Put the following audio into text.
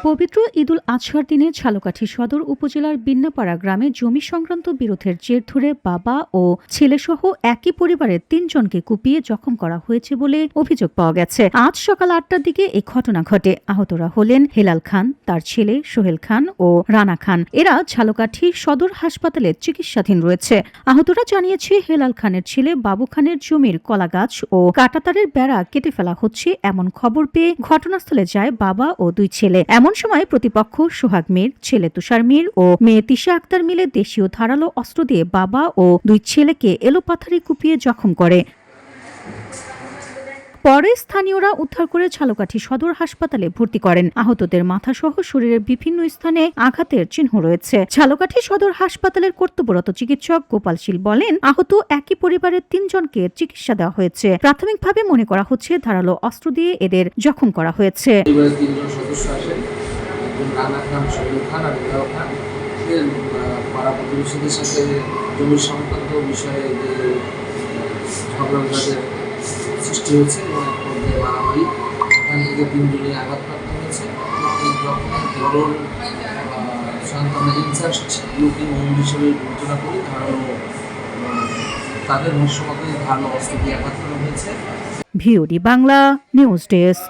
পবিত্র ঈদুল আজহার দিনে ঝালকাঠি সদর উপজেলার বিন্নাপাড়া গ্রামে জমি সংক্রান্ত বিরোধের জের ধরে বাবা ও ছেলেসহ একই পরিবারের ৩ জনকে কুপিয়ে জখম করা হয়েছে বলে অভিযোগ পাওয়া গেছে। আজ সকাল ৮টার দিকে এই ঘটনা ঘটে। আহতরা হলেন হেলাল খান, তার ছেলে সোহেল খান ও রানা খান। এরা ঝালকাঠি সদর হাসপাতালে চিকিৎসাধীন রয়েছে। আহতরা জানিয়েছে, হেলাল খানের ছেলে বাবু খানের জমির কলা গাছ ও কাঁটাতারের বেড়া কেটে ফেলা হচ্ছে এমন খবর পেয়ে ঘটনাস্থলে যায় বাবা ও 2 ছেলে। এমন সময় প্রতিপক্ষ সোহাগ মীর, ছেলে তুষার মীর ও মেয়ে তিশা আক্তার মিলে দেশীয় ধারালো অস্ত্র দিয়ে বাবা ও 2 ছেলেকে এলোপাথারি কুপিয়ে জখম করে। পরে স্থানীয়রা উদ্ধার করে ঝালকাঠি সদর হাসপাতালে ভর্তি করেন। আহতদের মাথাসহ শরীরের বিভিন্ন স্থানে আঘাতের চিহ্ন রয়েছে। ঝালকাঠি সদর হাসপাতালের কর্তব্যরত চিকিৎসক গোপাল শীল বলেন, আহত একই পরিবারের 3 জনকে চিকিৎসা দেওয়া হয়েছে। প্রাথমিকভাবে মনে করা হচ্ছে ধারালো অস্ত্র দিয়ে এদের জখম করা হয়েছে। সৃষ্টি হয়েছে এবং মারামারি এখান থেকে 3 জনই আঘাতপ্রাপ্ত হয়েছে। ধরুন সন্তানের ইনচার্জ লুকিং হোম হিসেবে বিবেচনা করি তাদের ভাষ্যমতে ধারালো অস্ত্র দিয়ে আঘাত করা হয়েছে। VOD Bangla news desk.